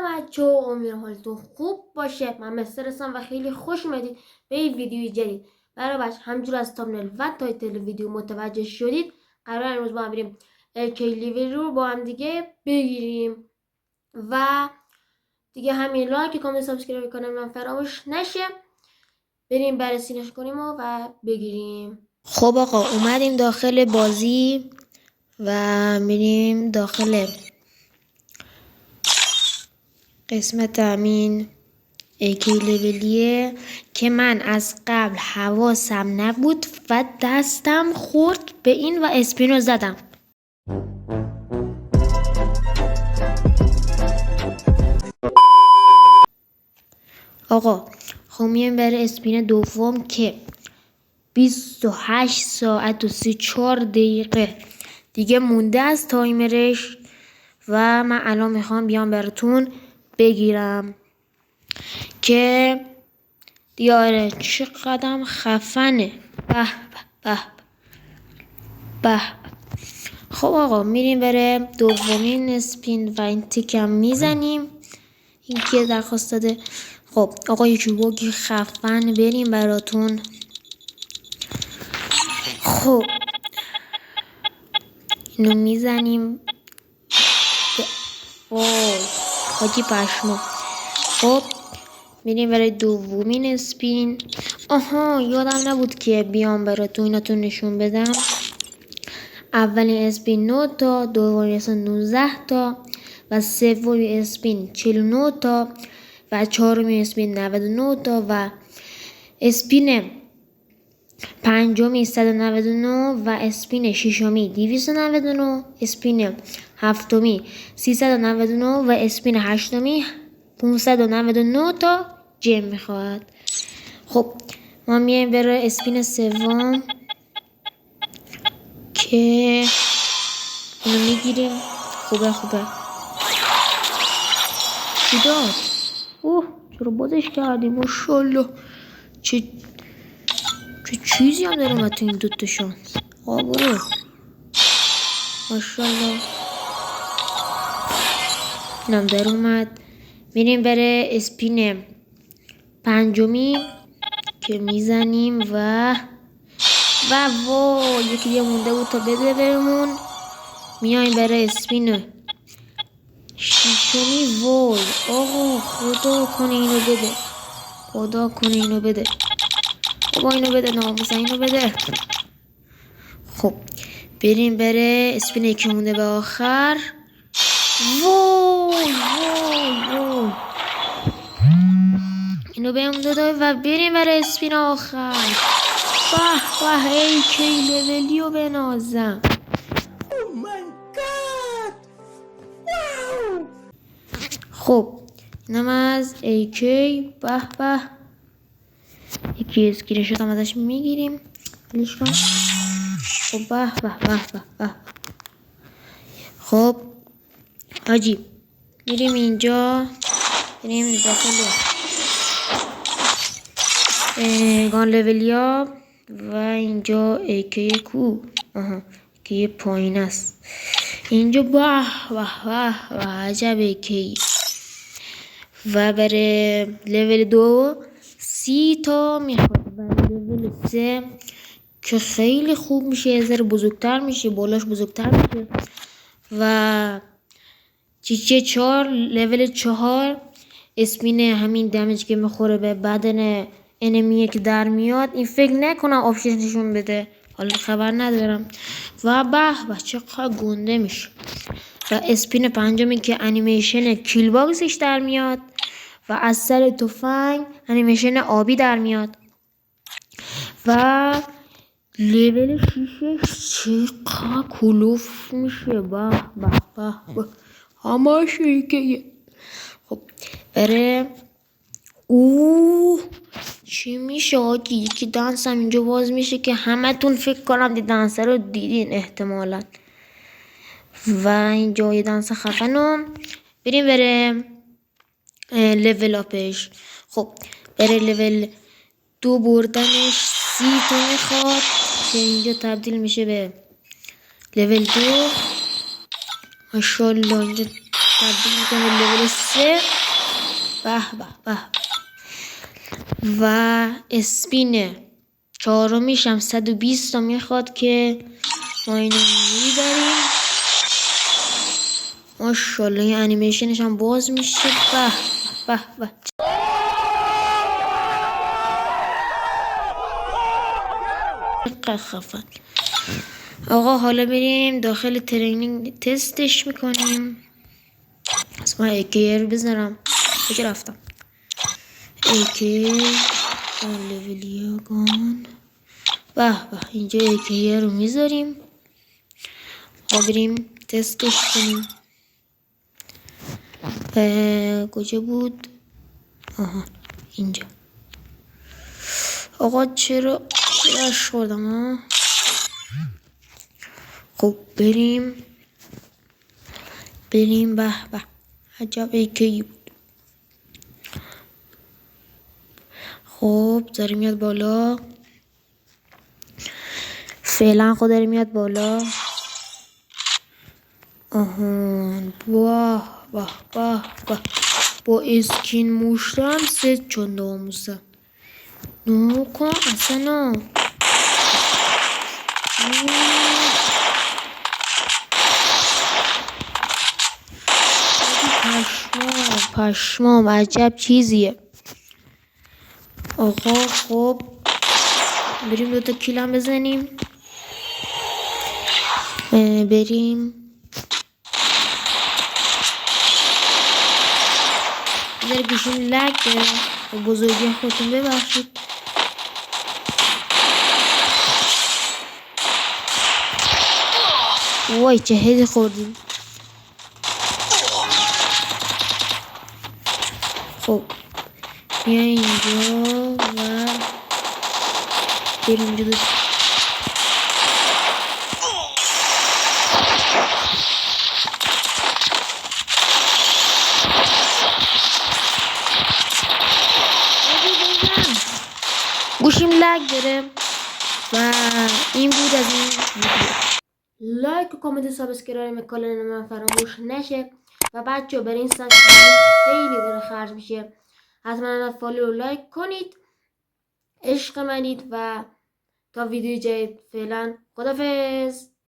بچه ها، امیدوارم حالتون خوب باشه. من مستر هستم و خیلی خوش اومدید به این ویدیوی جدید. برای بچه همجور از تامنیل و تایتل ویدیو متوجه شدید، قرار امروز با هم بریم کلیوی رو با هم دیگه بگیریم و دیگه همین لایک کامنت سابسکرایب کنم من فراموش نشه. بریم بررسیش کنیم و بگیریم. خب آقا، اومدیم داخل بازی و میریم داخل قسمت همین AK لولیه که من از قبل حواسم نبود و دستم خورد به این و اسپینو زدم. آقا خب میایم برای اسپین دوم که 28 ساعت و 34 دقیقه دیگه مونده از تایمرش و من الان میخوام بیام براتون بگیرم که دیاره چقدر خفنه. به به به. خب آقا میریم بره دومین اسپین و این تیکم میزنیم. این که درخواست داده. خب آقا یه چوبوکی خفن بریم براتون. خب اینو میزنیم. اوه حاجی پشمو. خب میریم برای دومین اسپین. آها یادم نبود که بیام براتون ایناتون نشون بدم. اولین اسپین 9 تا، دومین اسپین 19 تا و سومین اسپین 49 تا و چهارمین اسپین 99 تا و اسپین پنجمی 199 و اسپین ششمی 299، اسپین هفتمی 399 و اسپین هشتمی 599 تا جم میخواد. خب ما میایم برای اسپین سوم که اینو میگیریم. خوبه چی داد؟ اوه چرا بازش کردیم؟ ماشاءالله چه چیزی هم داره اومد تو این دوتا شانس. برو ماشاءالله. اینم در اومد. میریم بره اسپین پنجمی که میزنیم و وای یکی دیگه مونده بود تا بده بهمون. میایم برای اسپین ششمی. وای آقا خدا کنه اینو بده، خدا کنه اینو بده، بابا اینو بده، ناموسا اینو بده. خب بریم بره اسپین که مونده به آخر. وای اینو بهم داده و بریم برای اسپین آخر. به ای کی لولی رو بنازم. خب اینم از AK. به یکی اسکرین شات هم ازش میگیریم. خب به. خب حاجی میریم اینجا، بریم داخل گان لولیاب و اینجا AK کو. که یه پایین است اینجا. به عجب AK. و برای لول 2 30 تا میخواد و لول 3 که خیلی خوب میشه، یه ذره بزرگتر میشه، بالاش بزرگتر میشه. و چیچه 4 لول 4 اسپین همین دمیج که میخوره به بدن انمیه که در میاد. این فکر نکنم آپشن نشون بده، حالا خبر ندارم. و به چقدر گنده میشه. و اسپین پنجمی که انیمیشن کیل باکسش در میاد و از سر تفنگ انیمیشن آبی در میاد. و لول 6 چقدر کلوف میشه. به همه شیکه. خب بره چی میشه آجی؟ یکی دانس هم اینجا باز میشه که همه تون فکر کنم دانس رو دیدین احتمالا. و اینجا یه دانس خفنم. بریم بره لول اپش. خب بره لول 2 بردنش 30 تا میخواد که اینجا تبدیل میشه به لول 2. ماشاءالله اینجا تبدیل میکنه به لول 3. به به به. و اسپین چهارمیش هم 120 تا میخواد که ما اینو میبریم. ماشاءالله این انیمیشنش هم باز میشه. به به به. خفن. آقا حالا بریم داخل ترینینگ تستش میکنیم. از من ایکی رو بزنم. کجا رفتم؟ ایکی لولیو گان. به به. اینجا ایکی رو میذاریم. آقا بریم تستش کنیم. کجا بود؟ آها اینجا. آقا چرا خوردم ها؟ خب بریم. به به. عجب ایکی بود. خب داره میاد بالا. فعلا خود داره میاد بالا. آهان. واه واه واه واه. با اسکین موشتم ست چون ناموسم. نو کن اصلا. پشمام عجب چیزیه. آقا خب بریم دوتا کیلم بزنیم. بریم. داره گوشیم لگ داره. بزرگی خودتون ببخشید. وای چه هدی خوردیم. خب بیا اینجا و بریم اینجا دو. گوشیم لگ داره. و این بود از این ویدیو. لایک و کامنت و سابسکرایب کانال من فراموش نشه. و بچه برای این سبسکرایب خیلی داره خرج میشه. حتما فالو و لایک کنید. عشق منید و تا ویدیو جدید فعلا خدافظ.